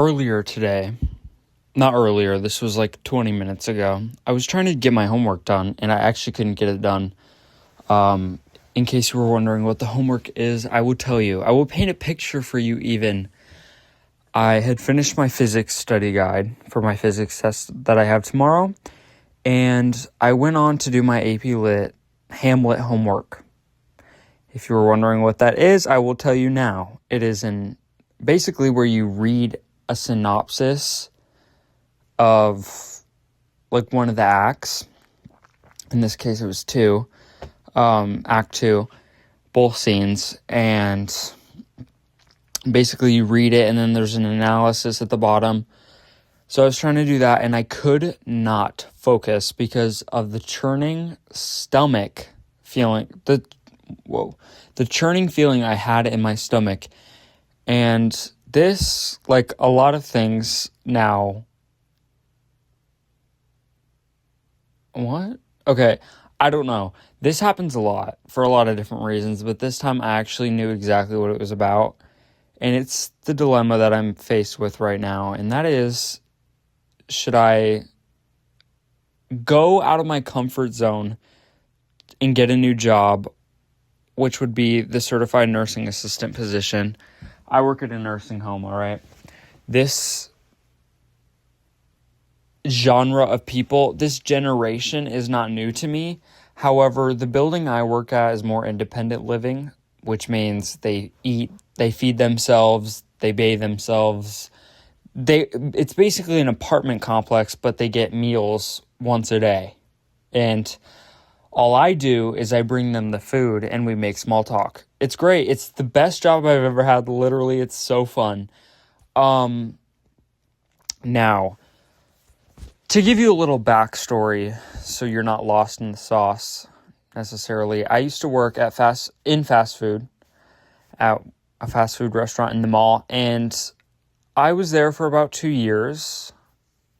Earlier today, not earlier, this was like 20 minutes ago, I was trying to get my homework done, and I actually couldn't get it done. In case you were wondering what the homework is, I will tell you. I will paint a picture for you even. I had finished my physics study guide for my physics test that I have tomorrow, and I went on to do my AP Lit Hamlet homework. If you were wondering what that is, I will tell you now. It is basically where you read a synopsis of like one of the acts. In this case, it was act 2, both scenes, and basically you read it and then there's an analysis at the bottom. So I was trying to do that and I could not focus because of the churning stomach feeling, the churning feeling I had in my stomach. And this, like a lot of things now. What? Okay, I don't know. This happens a lot for a lot of different reasons, but this time I actually knew exactly what it was about. And it's the dilemma that I'm faced with right now, and that is, should I go out of my comfort zone and get a new job, which would be the certified nursing assistant position? I work at a nursing home, all right? This genre of people, this generation is not new to me. However, the building I work at is more independent living, which means they eat, they feed themselves, they bathe themselves. It's basically an apartment complex, but they get meals once a day. And all I do is I bring them the food and we make small talk. It's great. It's the best job I've ever had. Literally, it's so fun. Now, to give you a little backstory so you're not lost in the sauce necessarily, I used to work at fast food at a fast food restaurant in the mall, and I was there for about 2 years.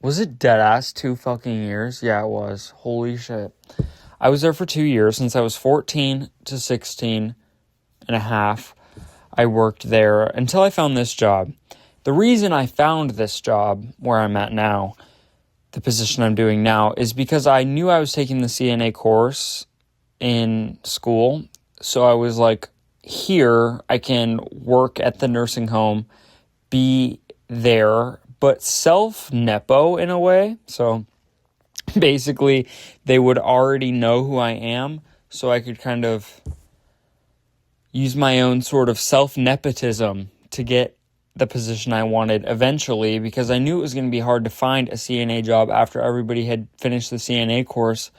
Was it deadass 2 fucking years? Yeah, it was. Holy shit. I was there for 2 years since I was 14 to 16 and a half. I worked there until I found this job. The reason I found this job where I'm at now, the position I'm doing now, is because I knew I was taking the CNA course in school. So I was like, here I can work at the nursing home, be there, but self-nepo in a way. So basically, they would already know who I am, so I could kind of use my own sort of self-nepotism to get the position I wanted eventually, because I knew it was going to be hard to find a CNA job after everybody had finished the CNA course,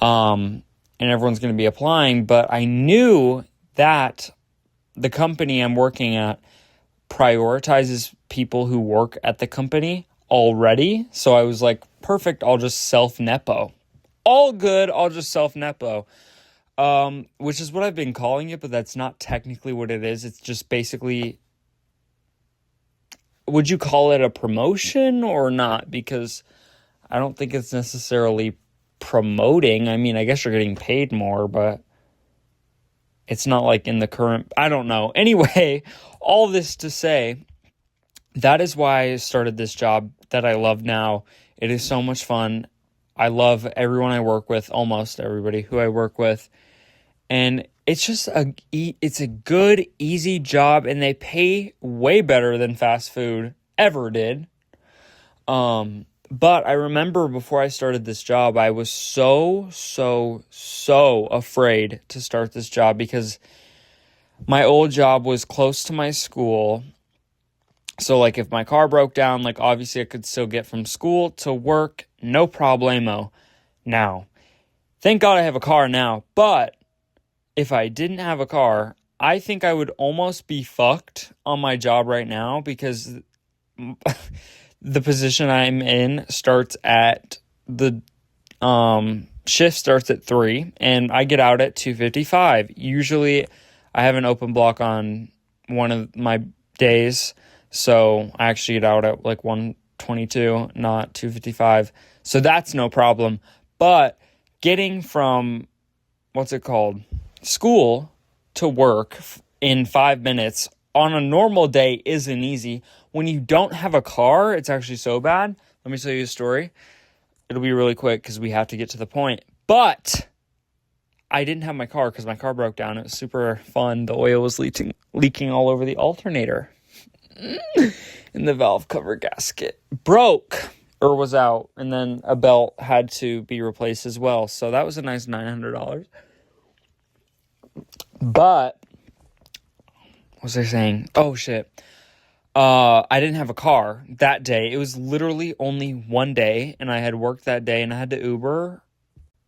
and everyone's going to be applying. But I knew that the company I'm working at prioritizes people who work at the company already. So I was like, perfect, I'll just self-nepo. All good, I'll just self-nepo. Which is what I've been calling it, but that's not technically what it is. It's just basically, would you call it a promotion or not? Because I don't think it's necessarily promoting. I mean, I guess you're getting paid more, but it's not like in the current, I don't know. Anyway, all this to say, that is why I started this job that I love now. It is so much fun. I love everyone I work with, almost everybody who I work with. And it's just it's a good, easy job, and they pay way better than fast food ever did. But I remember before I started this job, I was so afraid to start this job because my old job was close to my school. So, like, if my car broke down, like, obviously I could still get from school to work, no problemo. Now, thank God I have a car now, but if I didn't have a car, I think I would almost be fucked on my job right now, because the position I'm in starts at the shift starts at 3, and I get out at 2:55. Usually, I have an open block on one of my days, so I actually get out at like 1:22, not 2:55. So that's no problem. But getting from school to work in 5 minutes on a normal day isn't easy. When you don't have a car, it's actually so bad. Let me tell you a story. It'll be really quick because we have to get to the point. But I didn't have my car because my car broke down. It was super fun. The oil was leaking all over the alternator. And the valve cover gasket broke or was out. And then a belt had to be replaced as well. So that was a nice $900. But, what was I saying? Oh, shit. I didn't have a car that day. It was literally only one day, and I had worked that day, and I had to Uber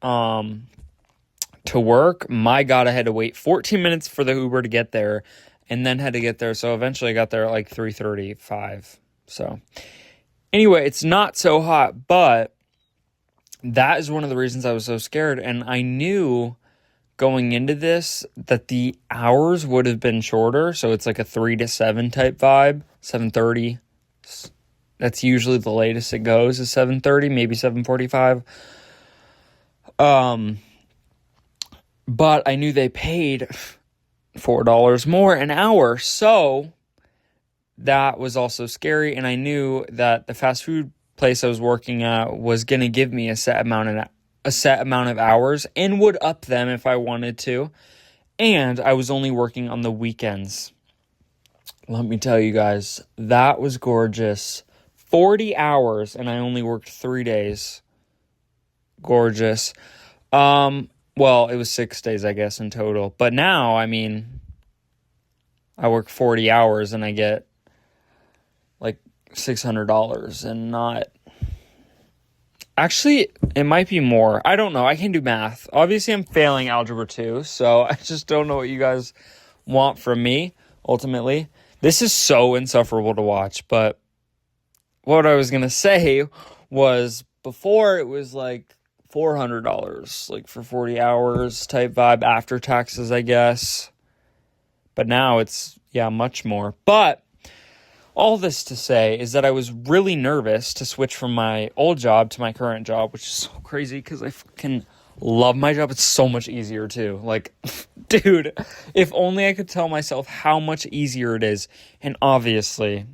to work. My God, I had to wait 14 minutes for the Uber to get there, and then had to get there. So eventually I got there at like 3:35. So anyway, it's not so hot, but that is one of the reasons I was so scared. And I knew going into this that the hours would have been shorter. So it's like a 3 to 7 type vibe, 7:30. That's usually the latest it goes is 7:30, maybe 7:45. But I knew they paid $4 more an hour. So that was also scary. And I knew that the fast food place I was working at was going to give me a set amount of hours and would up them if I wanted to. And I was only working on the weekends. Let me tell you guys, that was gorgeous. 40 hours and I only worked 3 days. Gorgeous. Well, it was 6 days, I guess, in total. But now, I mean, I work 40 hours and I get like $600 and not... Actually, it might be more. I don't know. I can do math. Obviously, I'm failing Algebra 2, so I just don't know what you guys want from me, ultimately. This is so insufferable to watch, but what I was going to say was before it was like $400, like for 40 hours type vibe after taxes, I guess. But now it's, much more. But all this to say is that I was really nervous to switch from my old job to my current job, which is so crazy because I fucking love my job. It's so much easier too. Like, dude, if only I could tell myself how much easier it is. And obviously,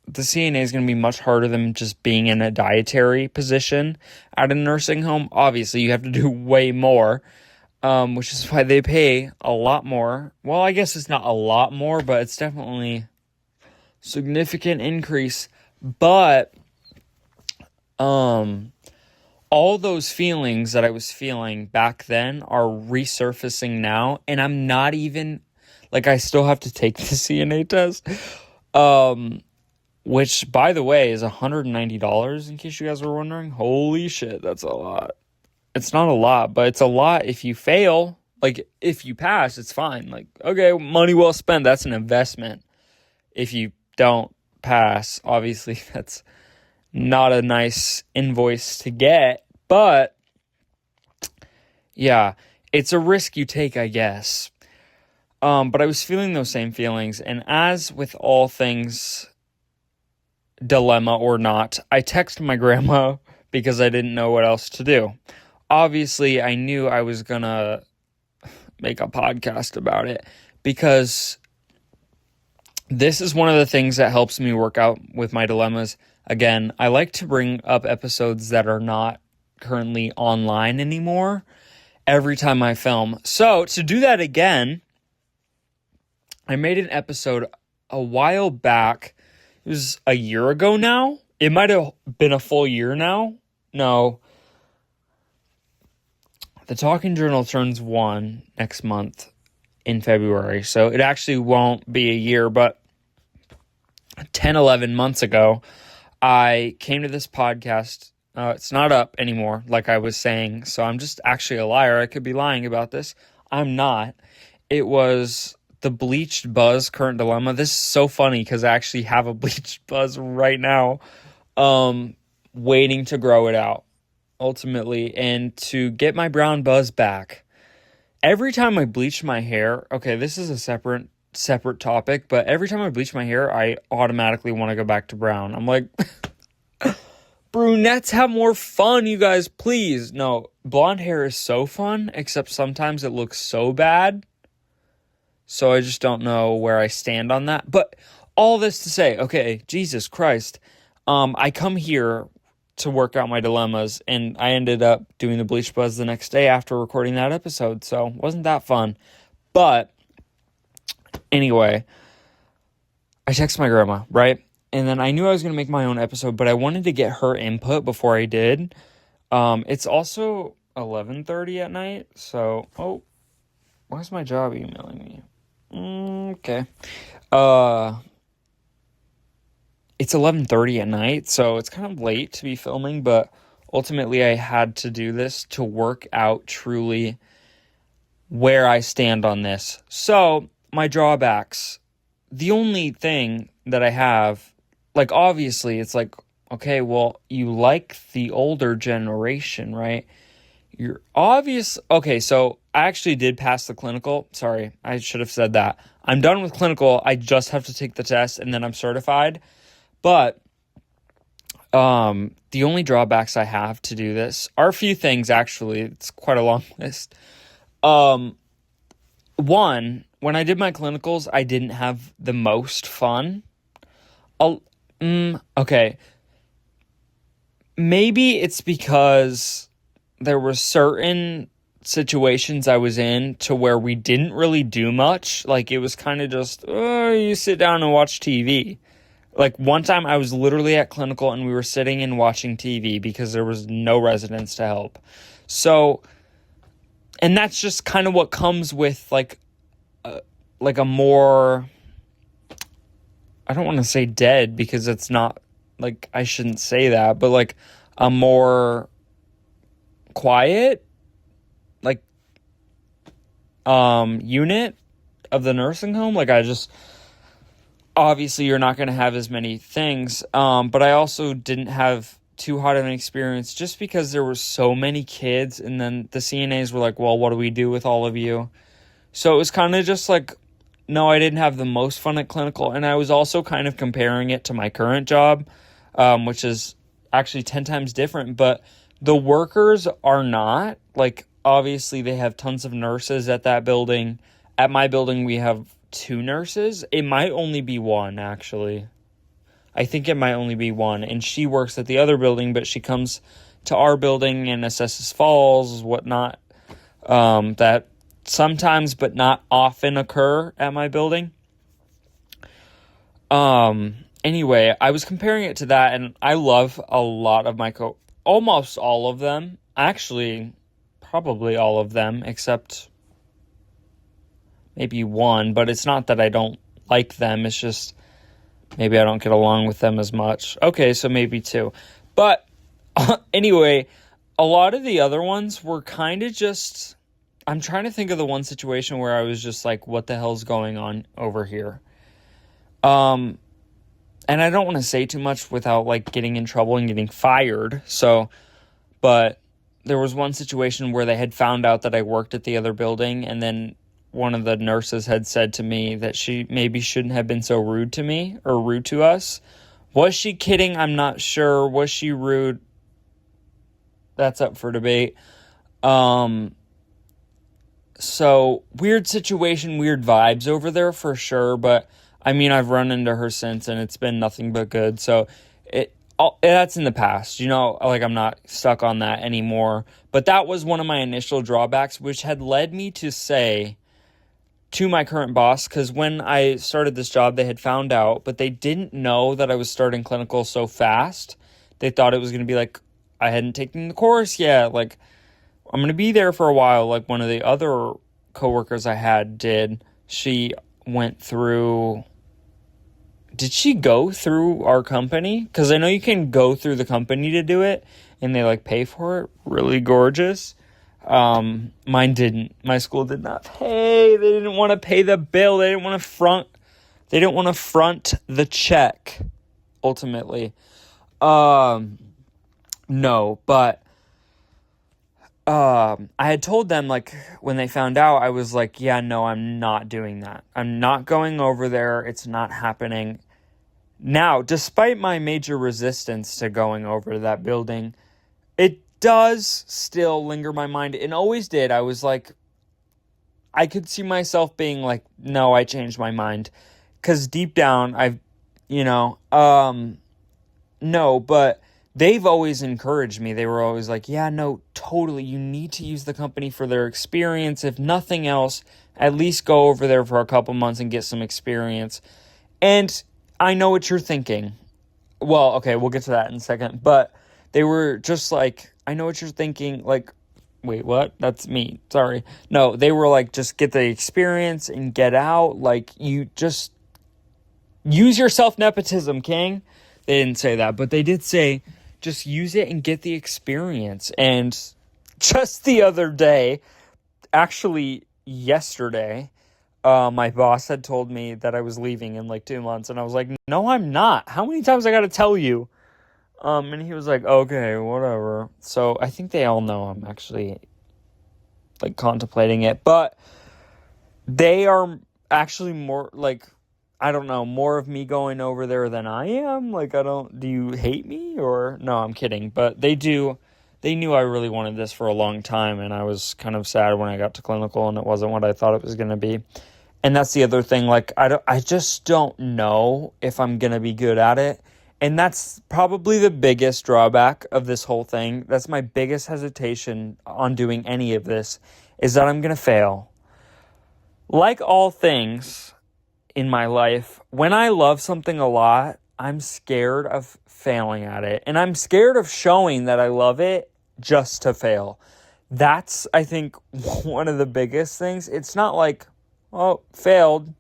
the CNA is going to be much harder than just being in a dietary position at a nursing home. Obviously, you have to do way more, which is why they pay a lot more. Well, I guess it's not a lot more, but it's definitely significant increase. But all those feelings that I was feeling back then are resurfacing now, and I'm not even like, I still have to take the CNA test, which, by the way, is $190 in case you guys were wondering. Holy shit, that's a lot. It's not a lot, but it's a lot if you fail. Like, if you pass, it's fine. Like, okay, money well spent. That's an investment. If you don't pass, obviously that's not a nice invoice to get, but yeah, it's a risk you take, I guess. But I was feeling those same feelings, and as with all things, dilemma or not, I texted my grandma because I didn't know what else to do. Obviously, I knew I was gonna make a podcast about it because this is one of the things that helps me work out with my dilemmas. Again, I like to bring up episodes that are not currently online anymore every time I film. So to do that again, I made an episode a while back. It was a year ago now. It might have been a full year now. No. The Talking Journal turns 1 next month in February. So it actually won't be a year, but 10, 11 months ago, I came to this podcast. It's not up anymore, like I was saying. So I'm just actually a liar. I could be lying about this. I'm not. It was the Bleached Buzz Current Dilemma. This is so funny because I actually have a bleached buzz right now, waiting to grow it out, ultimately, and to get my brown buzz back. Every time I bleach my hair, okay, this is a separate topic, but every time I bleach my hair, I automatically want to go back to brown. I'm like, brunettes have more fun, you guys, please. No, blonde hair is so fun, except sometimes it looks so bad. So I just don't know where I stand on that. But all this to say, okay, Jesus Christ, I come here to work out my dilemmas, and I ended up doing the bleach buzz the next day after recording that episode, so wasn't that fun. But anyway, I text my grandma, right? And then I knew I was going to make my own episode, but I wanted to get her input before I did. It's also 11:30 at night, so, why is my job emailing me? Okay. It's 11:30 at night, so it's kind of late to be filming, but ultimately I had to do this to work out truly where I stand on this. So, my drawbacks. The only thing that I have, like, obviously, it's like, okay, well, you like the older generation, right? You're obvious. Okay, so I actually did pass the clinical. Sorry, I should have said that. I'm done with clinical. I just have to take the test, and then I'm certified. But the only drawbacks I have to do this are a few things, actually. It's quite a long list. One, when I did my clinicals, I didn't have the most fun. Okay. Maybe it's because there were certain situations I was in to where we didn't really do much. Like, it was kind of just, you sit down and watch TV. Like, one time I was literally at clinical and we were sitting and watching TV because there was no residents to help. So, and that's just kind of what comes with, like a more, I don't want to say dead because it's not, like, I shouldn't say that, but, like, a more quiet, like, unit of the nursing home. Like, obviously you're not going to have as many things, but I also didn't have too hot of an experience just because there were so many kids, and then the CNAs were like, well, what do we do with all of you? So it was kind of just like, no, I didn't have the most fun at clinical, and I was also kind of comparing it to my current job, which is actually 10 times different, but the workers are not. Like, obviously they have tons of nurses at that building. At my building, we have 2 nurses. It might only be 1, actually. I think it might only be 1, and she works at the other building, but she comes to our building and assesses falls, whatnot, that sometimes but not often occur at my building. Anyway, I was comparing it to that, and I love a lot of almost all of them. Actually, probably all of them, except maybe 1, but it's not that I don't like them, it's just maybe I don't get along with them as much. Okay, so maybe 2. But anyway, a lot of the other ones were kind of just, I'm trying to think of the one situation where I was just like, what the hell's going on over here? And I don't want to say too much without, like, getting in trouble and getting fired. So, but there was one situation where they had found out that I worked at the other building, and then one of the nurses had said to me that she maybe shouldn't have been so rude to me or rude to us. Was she kidding? I'm not sure. Was she rude? That's up for debate. So weird situation, weird vibes over there for sure. But I mean, I've run into her since, and it's been nothing but good. So that's in the past, like, I'm not stuck on that anymore. But that was one of my initial drawbacks, which had led me to say to my current boss, because when I started this job, they had found out, but they didn't know that I was starting clinical so fast. They thought it was going to be like, I hadn't taken the course yet, like, I'm going to be there for a while, like one of the other coworkers I had did. She went through, did she go through our company? Because I know you can go through the company to do it, and they, like, pay for it. Really gorgeous. Mine didn't. My school did not pay. They didn't want to pay the bill. They didn't want to front the check, ultimately. No, but I had told them, like, when they found out, I was like, yeah, no, I'm not doing that. I'm not going over there. It's not happening. Now, despite my major resistance to going over to that building, it does still linger in my mind, and always did. I was like, I could see myself being like, no, I changed my mind. Because deep down, no, but they've always encouraged me. They were always like, yeah, no, totally. You need to use the company for their experience. If nothing else, at least go over there for a couple months and get some experience. And I know what you're thinking. Well, okay, we'll get to that in a second. But they were just like, I know what you're thinking. Like, wait, what? That's me. Sorry. No, they were like, just get the experience and get out. Like, you just use your self-nepotism, King. They didn't say that, but they did say, just use it and get the experience. And just the other day, actually yesterday, my boss had told me that I was leaving in like 2 months, and I was like, no, I'm not. How many times I got to tell you? And he was like, okay, whatever. So I think they all know I'm actually like contemplating it, but they are actually more like, I don't know, more of me going over there than I am. Like, do you hate me or no, I'm kidding. But they knew I really wanted this for a long time. And I was kind of sad when I got to clinical and it wasn't what I thought it was going to be. And that's the other thing. Like, I just don't know if I'm going to be good at it. And that's probably the biggest drawback of this whole thing. That's my biggest hesitation on doing any of this, is that I'm going to fail. Like all things in my life, when I love something a lot, I'm scared of failing at it. And I'm scared of showing that I love it just to fail. That's, I think, one of the biggest things. It's not like, oh, failed.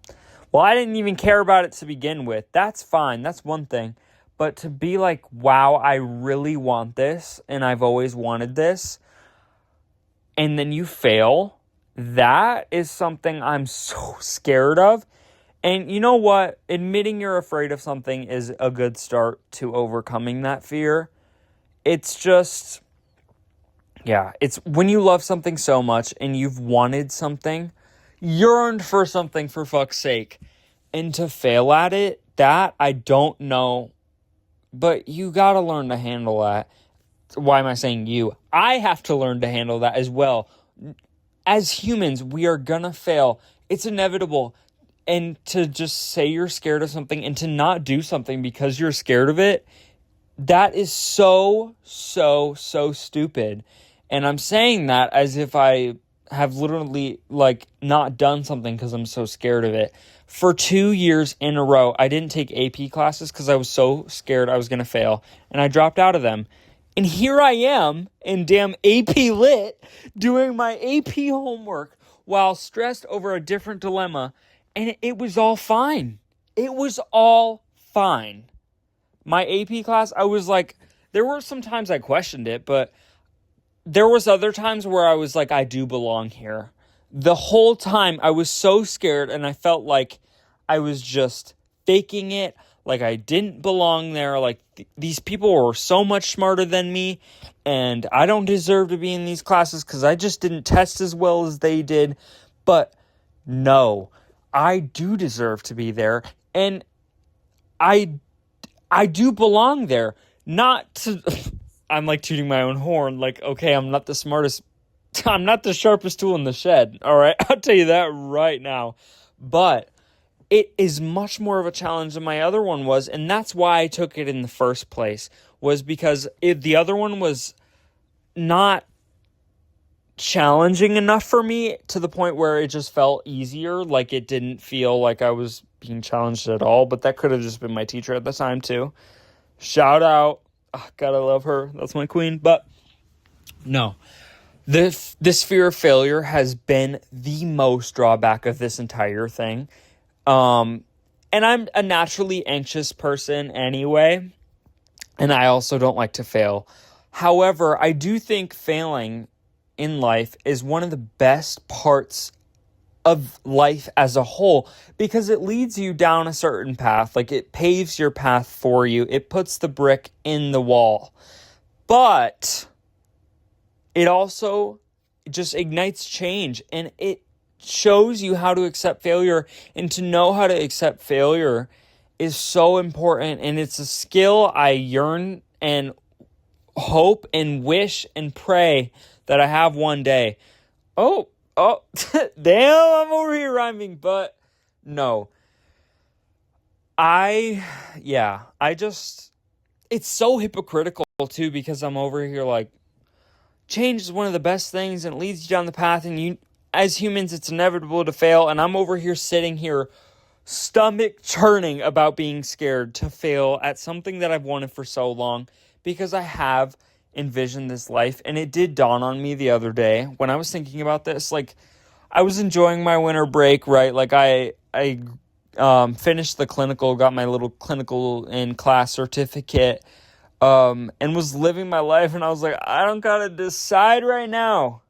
Well, I didn't even care about it to begin with. That's fine. That's one thing. But to be like, wow, I really want this, and I've always wanted this, and then you fail, that is something I'm so scared of. And you know what? Admitting you're afraid of something is a good start to overcoming that fear. It's just, yeah, it's when you love something so much and you've wanted something, yearned for something for fuck's sake, and to fail at it, that I don't know. But you got to learn to handle that. Why am I saying you? I have to learn to handle that as well. As humans, we are going to fail. It's inevitable. And to just say you're scared of something and to not do something because you're scared of it, that is so stupid. And I'm saying that as if I have literally like not done something because I'm so scared of it. For 2 years in a row, I didn't take AP classes because I was so scared I was going to fail. And I dropped out of them. And here I am in damn AP Lit doing my AP homework while stressed over a different dilemma. And it was all fine. It was all fine. My AP class, I was like, there were some times I questioned it, but there was other times where I was like, I do belong here. The whole time I was so scared and I felt like I was just faking it, like I didn't belong there, like these people were so much smarter than me and I don't deserve to be in these classes because I just didn't test as well as they did. But no, I do deserve to be there and I do belong there. Not to, I'm like tooting my own horn, like, okay, I'm not the smartest, I'm not the sharpest tool in the shed, all right? I'll tell you that right now. But it is much more of a challenge than my other one was, and that's why I took it in the first place, was because the other one was not challenging enough for me to the point where it just felt easier, like it didn't feel like I was being challenged at all, but that could have just been my teacher at the time too. Shout out. Oh, gotta love her. That's my queen. But no. This fear of failure has been the most drawback of this entire thing. And I'm a naturally anxious person anyway. And I also don't like to fail. However, I do think failing in life is one of the best parts of life as a whole, because it leads you down a certain path. Like, it paves your path for you. It puts the brick in the wall. But it also just ignites change, and it shows you how to accept failure. And to know how to accept failure is so important, and it's a skill I yearn and hope and wish and pray that I have one day. Oh, Oh, damn, I'm over here rhyming, but no. I just, it's so hypocritical too because I'm over here like, change is one of the best things and it leads you down the path, and you, as humans, it's inevitable to fail, and I'm over here sitting here stomach churning about being scared to fail at something that I've wanted for so long because I have envisioned this life. And it did dawn on me the other day when I was thinking about this. Like, I was enjoying my winter break, right? Like, I finished the clinical, got my little clinical in class certificate, and was living my life. And I was like, I don't gotta decide right now.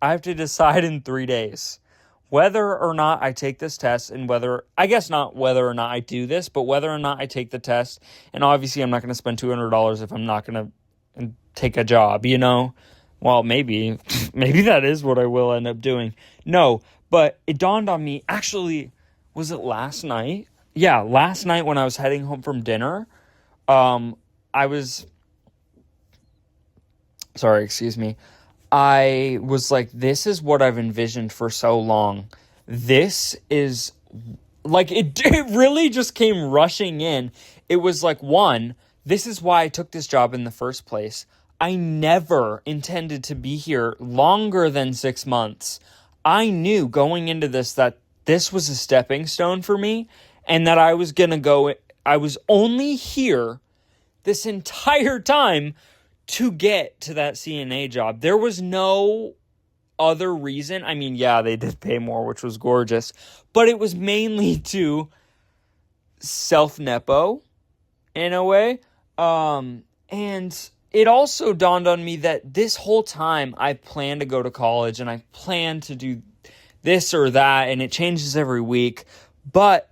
I have to decide in 3 days whether or not I take this test, and whether, I guess not whether or not I do this, but whether or not I take the test. And obviously I'm not going to spend $200 if I'm not going to take a job, you know? Well, maybe that is what I will end up doing. No, but it dawned on me, actually, was it last night? Yeah, last night when I was heading home from dinner, I was, sorry, excuse me. I was like, this is what I've envisioned for so long. This is like, it really just came rushing in. It was like, one, this is why I took this job in the first place. I never intended to be here longer than 6 months. I knew going into this that this was a stepping stone for me, and that I was only here this entire time to get to that CNA job. There was no other reason. I mean, yeah, they did pay more, which was gorgeous, but it was mainly to self-nepo in a way. And it also dawned on me that this whole time I plan to go to college and I plan to do this or that, and it changes every week. But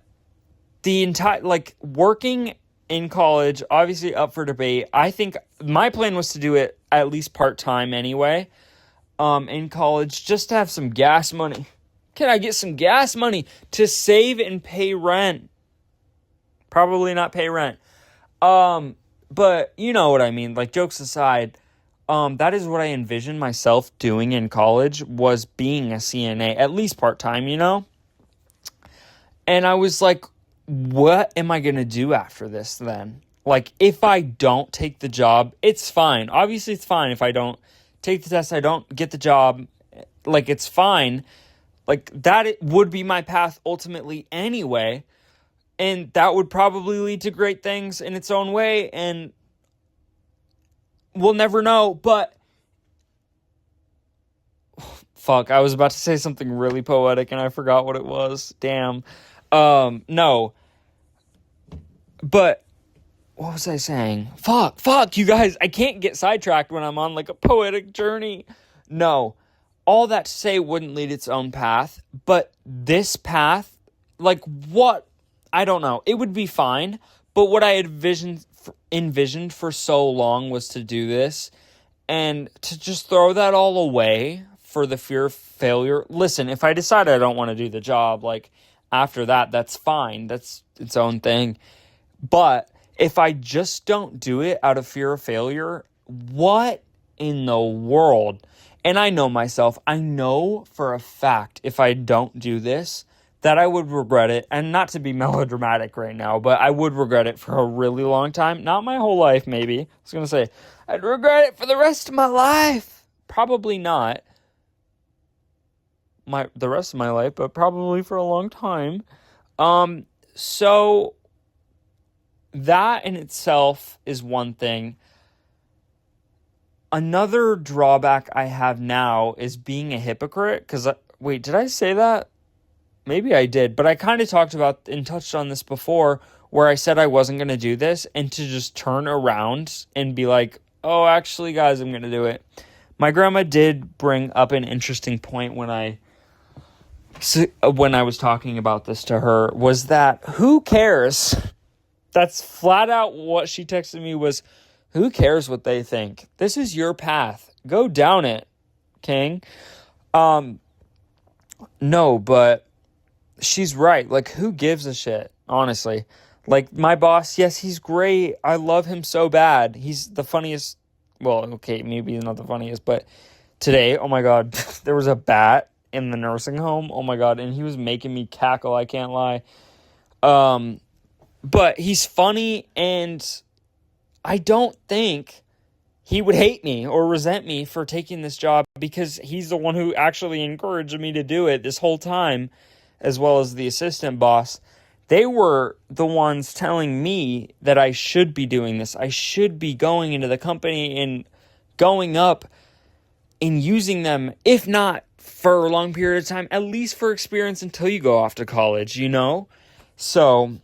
the entire, like, working in college, obviously up for debate. I think my plan was to do it at least part-time anyway, in college, just to have some gas money. Can I get some gas money to save and pay rent? Probably not pay rent. But you know what I mean, like, jokes aside, that is what I envisioned myself doing in college, was being a CNA, at least part-time, you know? And I was like, what am I going to do after this then? Like, if I don't take the job, it's fine. Obviously, it's fine if I don't take the test, I don't get the job. Like, it's fine. Like, that it would be my path ultimately anyway. And that would probably lead to great things in its own way. And we'll never know. But, fuck, I was about to say something really poetic and I forgot what it was. Damn. No. But what was I saying? Fuck, you guys. I can't get sidetracked when I'm on like a poetic journey. No. All that to say wouldn't lead its own path. But this path, like, what? I don't know. It would be fine. But what I had envisioned for so long was to do this. And to just throw that all away for the fear of failure. Listen, if I decide I don't want to do the job, like, after that, that's fine. That's its own thing. But if I just don't do it out of fear of failure, what in the world? And I know myself. I know for a fact if I don't do this, that I would regret it. And not to be melodramatic right now, but I would regret it for a really long time. Not my whole life, maybe. I was going to say, I'd regret it for the rest of my life. Probably not the rest of my life, but probably for a long time. So that in itself is one thing. Another drawback I have now is being a hypocrite. Because, wait, did I say that? Maybe I did. But I kind of talked about and touched on this before, where I said I wasn't going to do this, and to just turn around and be like, oh, actually, guys, I'm going to do it. My grandma did bring up an interesting point when I was talking about this to her, was that who cares? That's flat out what she texted me was, who cares what they think? This is your path. Go down it, King. No, but she's right. Like, who gives a shit, honestly? Like, my boss, yes, he's great. I love him so bad. He's the funniest. Well, okay, maybe he's not the funniest, but today, oh my God, there was a bat in the nursing home. Oh my God, and he was making me cackle, I can't lie. But he's funny, and I don't think he would hate me or resent me for taking this job, because he's the one who actually encouraged me to do it this whole time, as well as the assistant boss. They were the ones telling me that I should be doing this. I should be going into the company and going up and using them, if not for a long period of time, at least for experience until you go off to college, you know? So,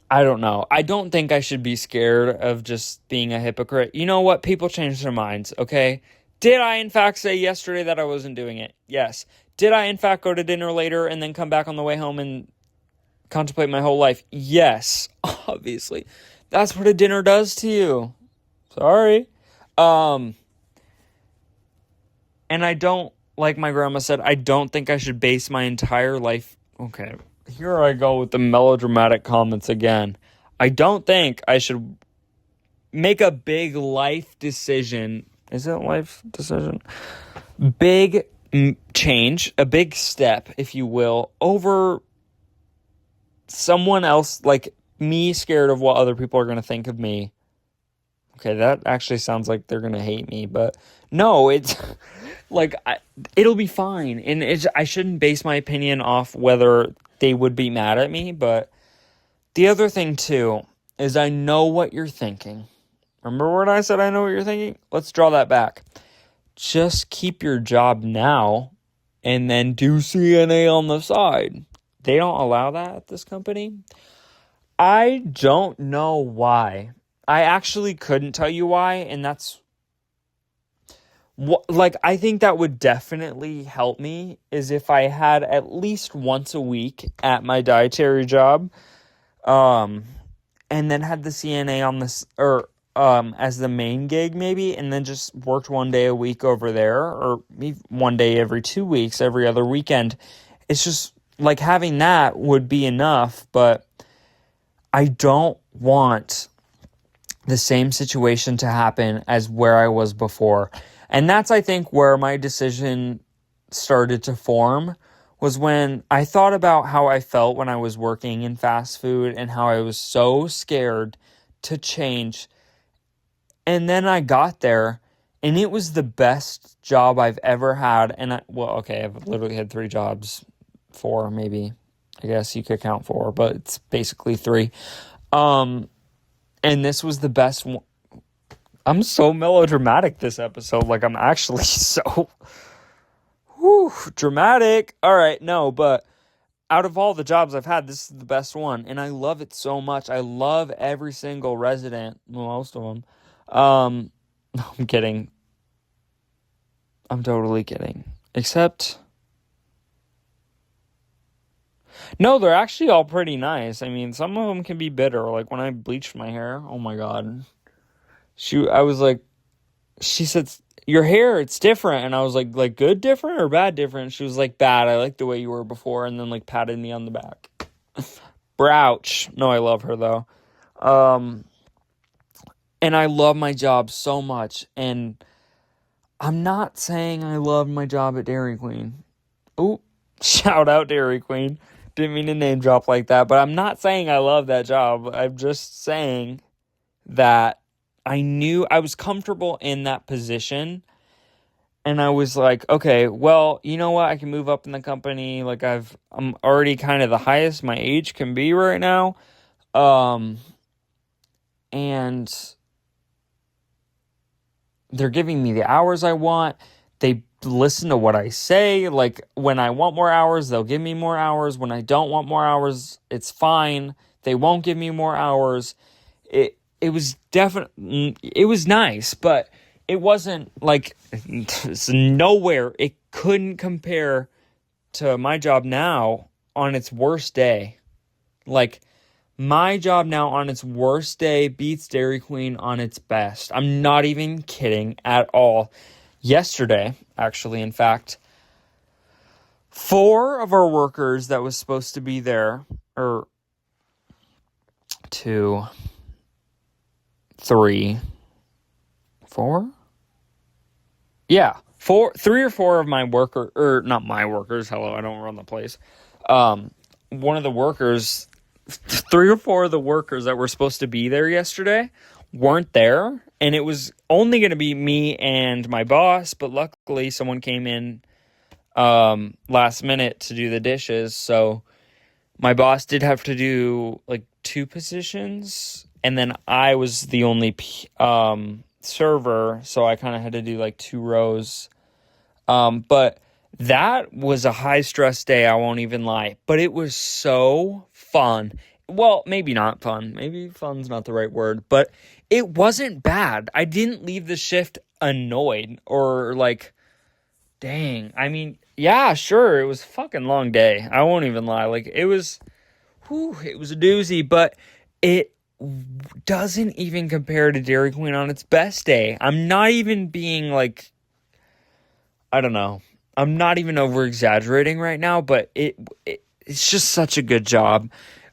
I don't know. I don't think I should be scared of just being a hypocrite. You know what? People change their minds, okay? Did I, in fact, say yesterday that I wasn't doing it? Yes. Did I, in fact, go to dinner later and then come back on the way home and contemplate my whole life? Yes, obviously. That's what a dinner does to you. Sorry. And I don't, like my grandma said, I don't think I should base my entire life... Okay, here I go with the melodramatic comments again. I don't think I should make a big life decision. Is it a life decision? Big change, a big step, if you will, over someone else, like me, scared of what other people are going to think of me. Okay, that actually sounds like they're going to hate me, but no, it's like, it'll be fine. And I shouldn't base my opinion off whether they would be mad at me. But the other thing too is, I know what you're thinking. Remember when I said I know what you're thinking? Let's draw that back. Just keep your job now and then do CNA on the side. They don't allow that at this company. I don't know why. I actually couldn't tell you why, and that's what, like, I think that would definitely help me, is if I had at least once a week at my dietary job, and then had the CNA on this, or as the main gig maybe, and then just worked one day a week over there, or maybe one day every 2 weeks, every other weekend. It's just like, having that would be enough, but I don't want the same situation to happen as where I was before. And that's, I think, where my decision started to form, was when I thought about how I felt when I was working in fast food and how I was so scared to change. And then I got there, and it was the best job I've ever had. And I've literally had 3 jobs, 4 maybe. I guess you could count 4, but it's basically 3. And this was the best one. I'm so melodramatic this episode. Like, I'm actually so dramatic. All right, no, but out of all the jobs I've had, this is the best one. And I love it so much. I love every single resident. Well, most of them. I'm kidding. I'm totally kidding. Except... no, they're actually all pretty nice. I mean, some of them can be bitter. Like, when I bleached my hair, oh my God. I was like, she said, your hair, it's different. And I was like good different or bad different? She was like, bad. I like the way you were before. And then, like, patted me on the back. Brouch. No, I love her, though. And I love my job so much. And I'm not saying I love my job at Dairy Queen. Ooh, shout out Dairy Queen. Didn't mean to name drop like that, but I'm not saying I love that job. I'm just saying that I knew I was comfortable in that position, and I was like, okay, well, you know what? I can move up in the company. Like, I'm already kind of the highest my age can be right now. And they're giving me the hours I want. They listen to what I say. Like, when I want more hours, they'll give me more hours. When I don't want more hours, it's fine. They won't give me more hours. It was definitely, it was nice, but it wasn't like, it's nowhere. It couldn't compare to my job now on its worst day. Like, my job now on its worst day beats Dairy Queen on its best. I'm not even kidding at all. Yesterday, actually, in fact, 4 of our workers that was supposed to be there, or 2, 3, 4? Yeah, three or four of my not my workers, hello, I don't run the place. One of the workers, 3 or 4 of the workers that were supposed to be there yesterday weren't there, and it was only going to be me and my boss, but luckily someone came in last minute to do the dishes, so my boss did have to do like 2 positions, and then I was the only server, so I kind of had to do like 2 rows. But that was a high stress day, I won't even lie, but it was so fun. Well, maybe not fun. Maybe fun's not the right word, but it wasn't bad. I didn't leave the shift annoyed or like, dang. I mean, yeah, sure, it was a fucking long day. I won't even lie. Like, it was a doozy, but it doesn't even compare to Dairy Queen on its best day. I'm not even being like, I don't know. I'm not even over exaggerating right now, but it's just such a good job.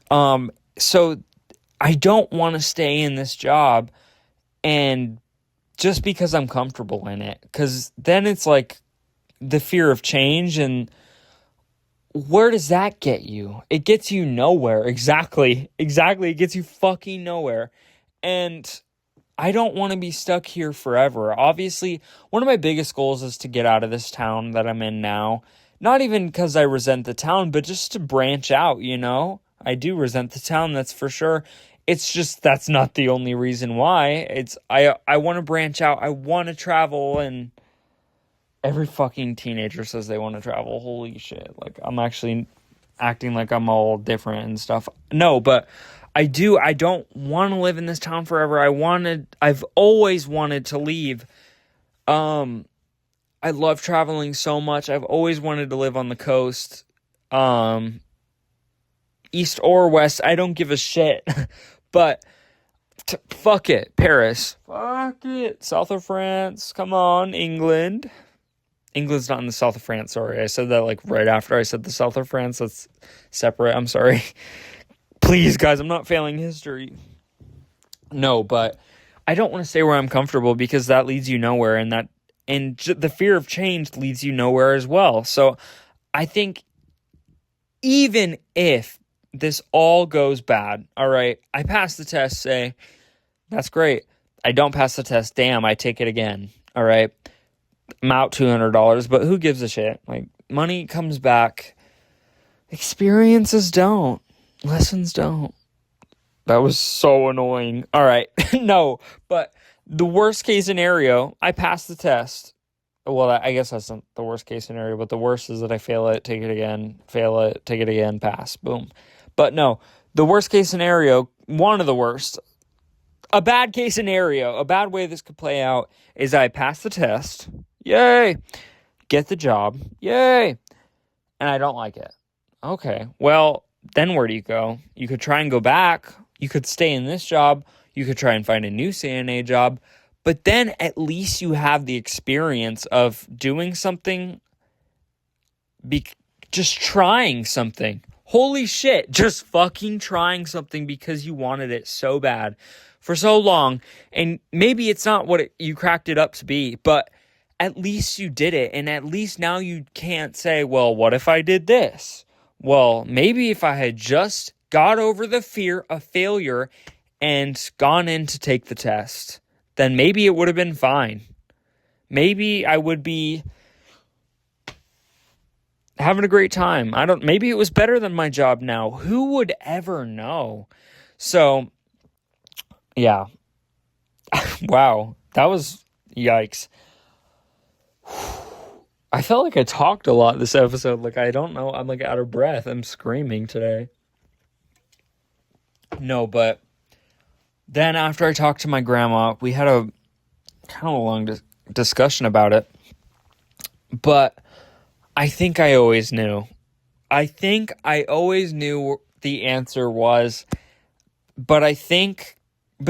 So I don't want to stay in this job and just because I'm comfortable in it, because then it's like the fear of change, and where does that get you? It gets you nowhere. Exactly. It gets you fucking nowhere. And I don't want to be stuck here forever. Obviously, one of my biggest goals is to get out of this town that I'm in now. Not even because I resent the town, but just to branch out, you know? I do resent the town, that's for sure. It's just that's not the only reason why. I want to branch out. I want to travel, and every fucking teenager says they want to travel. Holy shit. Like, I'm actually acting like I'm all different and stuff. No, but I don't want to live in this town forever. I've always wanted to leave. I love traveling so much. I've always wanted to live on the coast. East or west, I don't give a shit. But fuck it, Paris. Fuck it, south of France. Come on, England. England's not in the south of France, sorry. I said that like right after I said the south of France. That's separate, I'm sorry. Please, guys, I'm not failing history. No, but I don't want to stay where I'm comfortable because that leads you nowhere, and the fear of change leads you nowhere as well. So I think even if this all goes bad, all right, I pass the test, say, that's great. I don't pass the test, damn, I take it again, all right? I'm out $200, but who gives a shit? Like, money comes back. Experiences don't. Lessons don't. That was so annoying. All right. No, but the worst case scenario, I pass the test. Well, I guess that's not the worst case scenario, but the worst is that I fail it, take it again, fail it, take it again, pass, boom. But no, the worst case scenario, one of the worst, a bad case scenario, a bad way this could play out is I pass the test, yay, get the job, yay, and I don't like it. Okay, well, then where do you go? You could try and go back. You could stay in this job. You could try and find a new CNA job. But then at least you have the experience of doing something, just trying something. Holy shit, just fucking trying something because you wanted it so bad for so long. And maybe it's not what you cracked it up to be, but at least you did it. And at least now you can't say, well, what if I did this? Well, maybe if I had just got over the fear of failure and gone in to take the test, then maybe it would have been fine. Maybe I would be having a great time. Maybe it was better than my job now. Who would ever know? So, yeah. Wow. That was yikes. I felt like I talked a lot this episode. Like, I don't know. I'm like out of breath. I'm screaming today. No, but then after I talked to my grandma, we had a kind of a long discussion about it. But I think I always knew. I think I always knew the answer was, but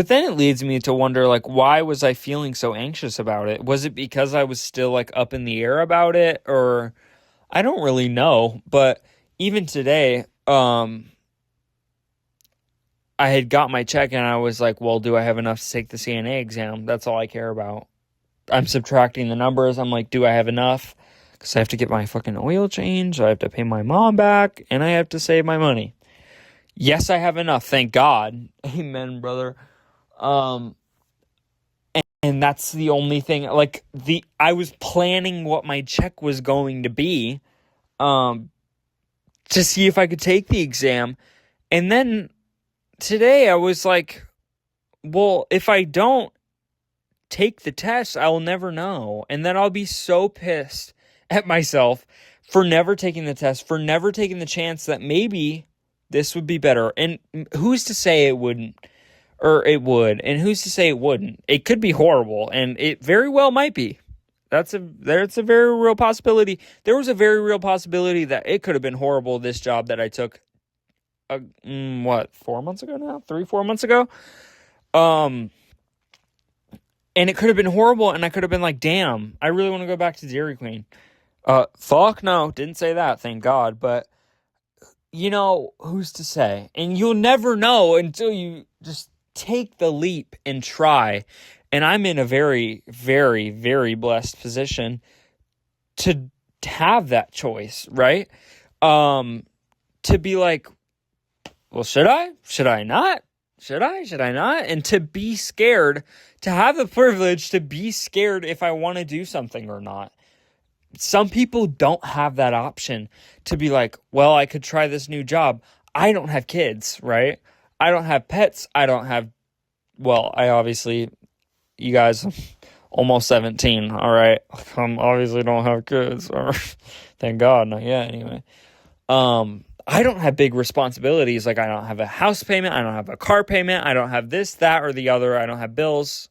then it leads me to wonder, like, why was I feeling so anxious about it? Was it because I was still, like, up in the air about it? Or, I don't really know. But even today, I had got my check and I was like, well, do I have enough to take the CNA exam? That's all I care about. I'm subtracting the numbers. I'm like, do I have enough? Because I have to get my fucking oil change. I have to pay my mom back. And I have to save my money. Yes, I have enough. Thank God. Amen, brother. And that's the only thing. Like, I was planning what my check was going to be to see if I could take the exam. And then today I was like, well, if I don't take the test, I'll never know. And then I'll be so pissed at myself for never taking the test, for never taking the chance that maybe this would be better. And who's to say it wouldn't? Or it would. And who's to say it wouldn't? It could be horrible, and it very well might be. That's a very real possibility. There was a very real possibility that it could have been horrible, this job that I took, 4 months ago now? 3-4 months ago? And it could have been horrible, and I could have been like, damn, I really want to go back to Dairy Queen. Fuck no, didn't say that, thank God, but, who's to say? And you'll never know until you just take the leap and try. And I'm in a very, very, very blessed position to have that choice, right? To be like, well, should I? Should I not? Should I not? And to be scared, to have the privilege to be scared if I want to do something or not. Some people don't have that option to be like, well, I could try this new job. I don't have kids, right? I don't have pets. I obviously, you guys, almost 17, all right? I obviously don't have kids. Thank God, not yet, anyway. I don't have big responsibilities. Like, I don't have a house payment. I don't have a car payment. I don't have this, that, or the other. I don't have bills.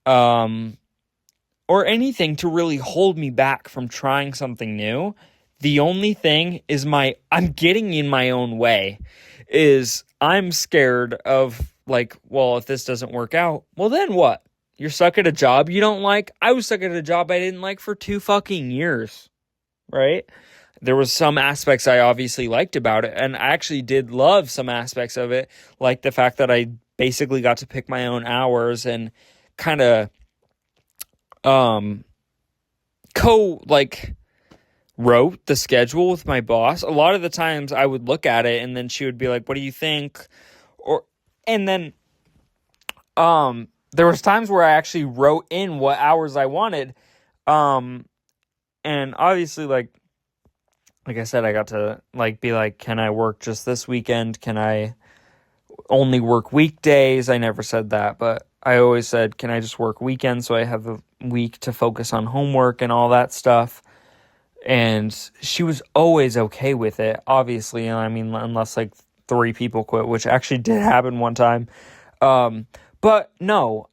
Or anything to really hold me back from trying something new. The only thing is I'm getting in my own way, is I'm scared of, like, well, if this doesn't work out, well, then what? You're stuck at a job you don't like? I was stuck at a job I didn't like for 2 fucking years, right? There was some aspects I obviously liked about it, and I actually did love some aspects of it, like the fact that I basically got to pick my own hours and kind of wrote the schedule with my boss. A lot of the times I would look at it and then she would be like, what do you think? And then there was times where I actually wrote in what hours I wanted. And obviously, like I said, I got to be like, can I work just this weekend? Can I only work weekdays? I never said that, but I always said, can I just work weekends so I have a week to focus on homework and all that stuff? And she was always okay with it, obviously. I mean, unless 3 people quit, which actually did happen one time. But no,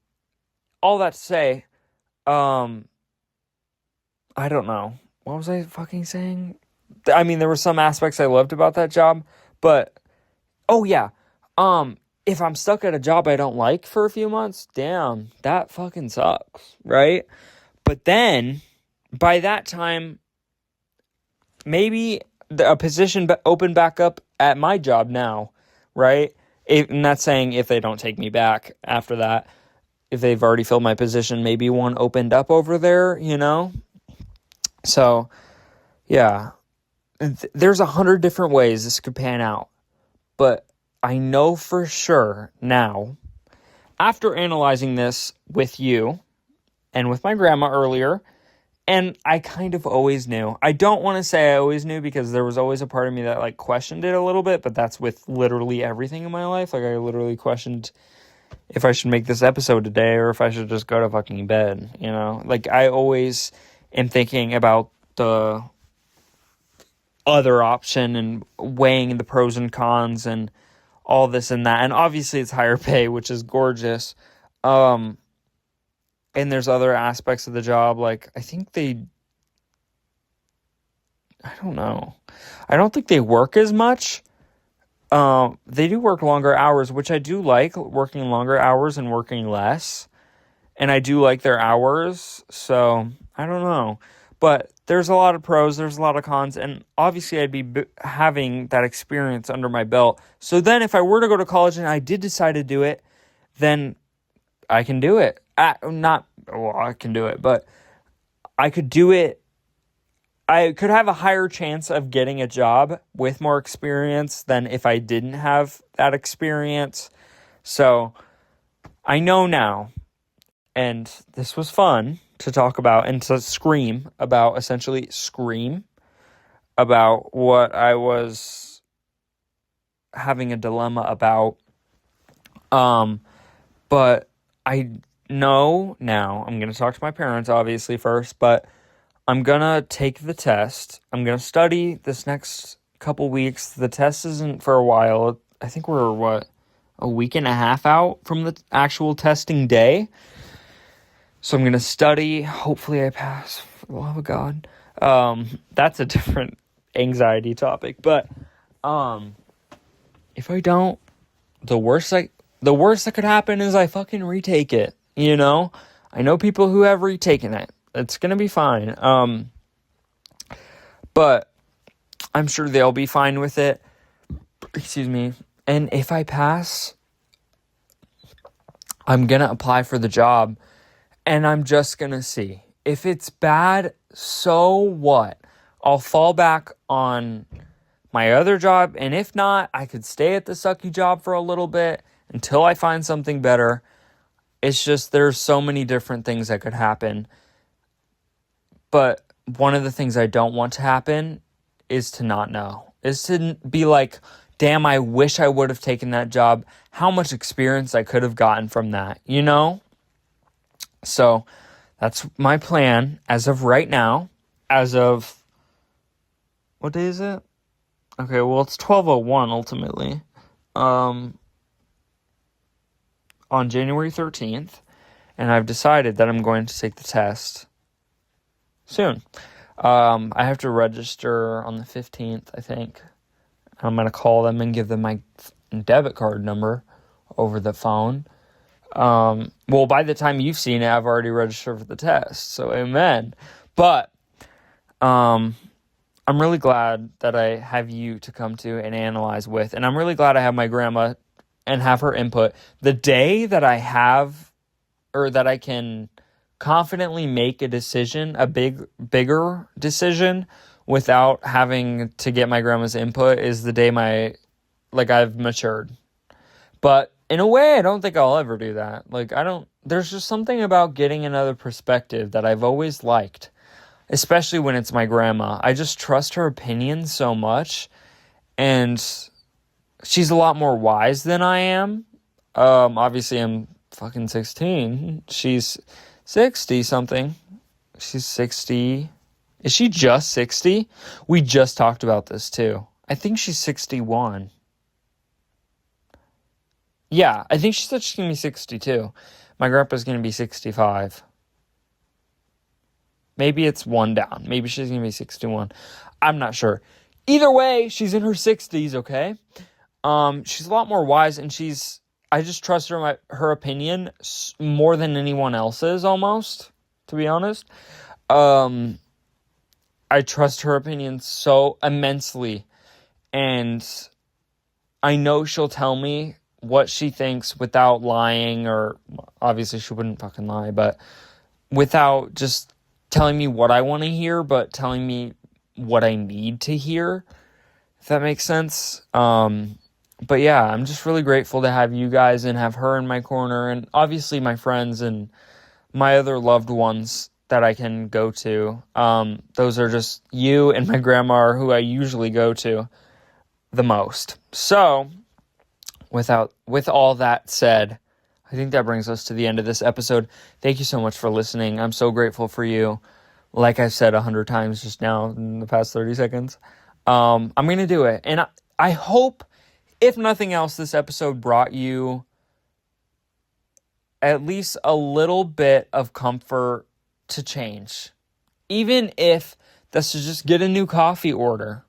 all that to say, I don't know. What was I fucking saying? I mean, there were some aspects I loved about that job, but, oh yeah, if I'm stuck at a job I don't like for a few months, damn, that fucking sucks, right? But then, by that time, maybe a position opened back up at my job now, right? And that's saying if they don't take me back after that, if they've already filled my position, maybe one opened up over there, So, yeah, there's 100 different ways this could pan out, but I know for sure now, after analyzing this with you and with my grandma earlier, and I kind of always knew. I don't want to say I always knew, because there was always a part of me that questioned it a little bit, but that's with literally everything in my life. I literally questioned if I should make this episode today or if I should just go to fucking bed, I always am thinking about the other option and weighing the pros and cons and all this and that. And obviously it's higher pay, which is gorgeous. And there's other aspects of the job. I think I don't know. I don't think they work as much. They do work longer hours, which I do like, working longer hours and working less. And I do like their hours. So I don't know. But there's a lot of pros, there's a lot of cons, and obviously I'd be having that experience under my belt. So then if I were to go to college and I did decide to do it, then I can do it. I can do it, but I could do it. I could have a higher chance of getting a job with more experience than if I didn't have that experience. So I know now, and this was fun to talk about and to scream about what I was having a dilemma about. But I know now, I'm going to talk to my parents obviously first, but I'm going to take the test. I'm going to study this next couple weeks. The test isn't for a while. I think we're, a week and a half out from the actual testing day. So I'm going to study. Hopefully I pass, for the love of God. That's a different anxiety topic. But if I don't, the worst that could happen is I fucking retake it, you know? I know people who have retaken it. It's going to be fine. But I'm sure they'll be fine with it. Excuse me. And if I pass, I'm going to apply for the job, and I'm just going to see. If it's bad, so what? I'll fall back on my other job, and if not, I could stay at the sucky job for a little bit until I find something better. It's just there's so many different things that could happen. But one of the things I don't want to happen is to not know. Is to be like, damn, I wish I would have taken that job. How much experience I could have gotten from that, you know? So that's my plan as of right now. As of, what day is it? Okay, well, it's 12:01 ultimately. On January 13th, and I've decided that I'm going to take the test soon. I have to register on the 15th, I think. I'm going to call them and give them my debit card number over the phone. Well, by the time you've seen it, I've already registered for the test, so amen. But I'm really glad that I have you to come to and analyze with, and I'm really glad I have my grandma and have her input. The day that I have, or that I can confidently make a decision, a bigger decision, without having to get my grandma's input, is the day I've matured. But in a way, I don't think I'll ever do that. There's just something about getting another perspective that I've always liked, especially when it's my grandma. I just trust her opinion so much, and she's a lot more wise than I am. Obviously, I'm fucking 16. She's 60-something. She's 60. Is she just 60? We just talked about this, too. I think she's 61. Yeah, I think she said she's going to be 62. My grandpa's going to be 65. Maybe it's one down. Maybe she's going to be 61. I'm not sure. Either way, she's in her 60s, okay? She's a lot more wise, and I just trust her opinion more than anyone else's, almost, to be honest. I trust her opinion so immensely, and I know she'll tell me what she thinks without lying, or obviously she wouldn't fucking lie, but without just telling me what I want to hear, but telling me what I need to hear, if that makes sense. But yeah, I'm just really grateful to have you guys and have her in my corner, and obviously my friends and my other loved ones that I can go to. Those are just you and my grandma, who I usually go to the most. So, with all that said, I think that brings us to the end of this episode. Thank you so much for listening. I'm so grateful for you. Like I've said 100 times just now in the past 30 seconds. I'm going to do it. And I hope, if nothing else, this episode brought you at least a little bit of comfort to change. Even if that's to just get a new coffee order.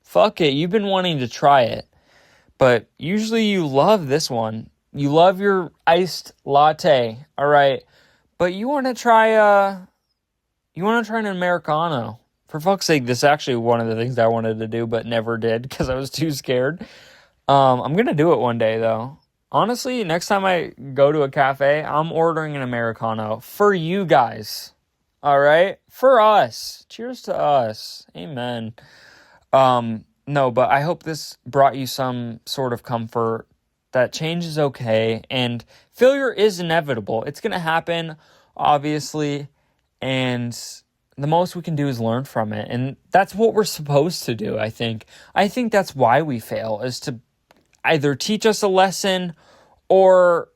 Fuck it, you've been wanting to try it. But usually you love this one. You love your iced latte, all right? But you want to try an Americano. For fuck's sake, this is actually one of the things I wanted to do but never did because I was too scared. I'm going to do it one day, though. honestly, next time I go to a cafe, I'm ordering an Americano for you guys. All right? For us. Cheers to us. Amen. No, but I hope this brought you some sort of comfort that change is okay and failure is inevitable. It's going to happen, obviously, and the most we can do is learn from it. And that's what we're supposed to do, I think. I think that's why we fail, is to either teach us a lesson or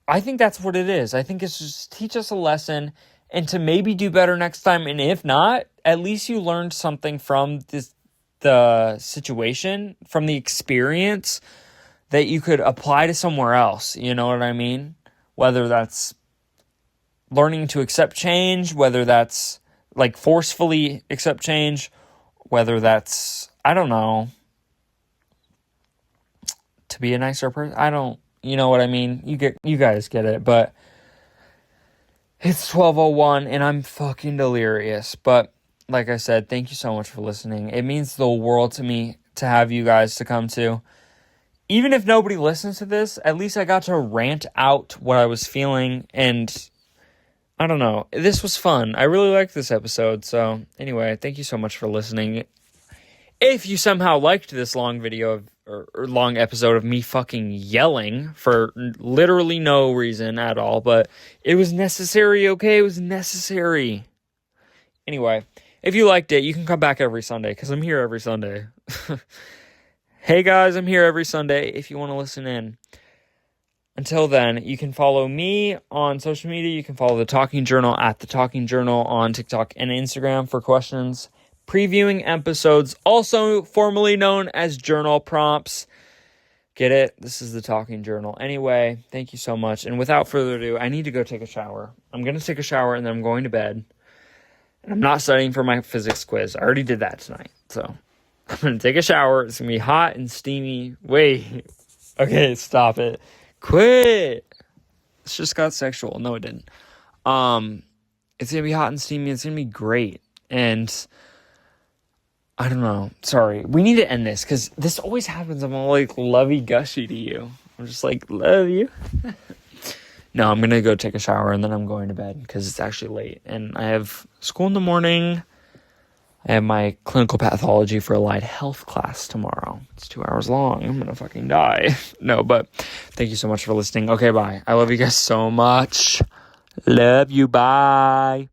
I think that's what it is. I think it's just teach us a lesson and to maybe do better next time. And if not, at least you learned something from the situation, from the experience that you could apply to somewhere else. You know what I mean? Whether that's learning to accept change, whether that's like forcefully accept change, whether that's, I don't know, to be a nicer person. You know what I mean? You guys get it, but it's 12:01 and I'm fucking delirious. But like I said, thank you so much for listening. It means the world to me to have you guys to come to. Even if nobody listens to this, at least I got to rant out what I was feeling, and I don't know. This was fun. I really liked this episode. So anyway, thank you so much for listening. If you somehow liked this long video or long episode of me fucking yelling for literally no reason at all, but it was necessary, okay? It was necessary. Anyway, if you liked it, you can come back every Sunday, because I'm here every Sunday. Hey guys, I'm here every Sunday if you want to listen in. Until then, you can follow me on social media. You can follow The Talking Journal at The Talking Journal on TikTok and Instagram for questions. Previewing episodes, also formerly known as journal prompts. Get it? This is The Talking Journal. Anyway, thank you so much. And without further ado, I need to go take a shower. I'm going to take a shower and then I'm going to bed. And I'm not studying for my physics quiz. I already did that tonight. So I'm going to take a shower. It's going to be hot and steamy. Wait. Okay, stop it. Quit. This just got sexual. No, it didn't. It's going to be hot and steamy. It's going to be great. And I don't know. Sorry. We need to end this because this always happens. I'm all like lovey-gushy to you. I'm just like, love you. No, I'm going to go take a shower and then I'm going to bed because it's actually late. And I have school in the morning. I have my clinical pathology for allied health class tomorrow. It's 2 hours long. I'm going to fucking die. No, but thank you so much for listening. Okay, bye. I love you guys so much. Love you. Bye.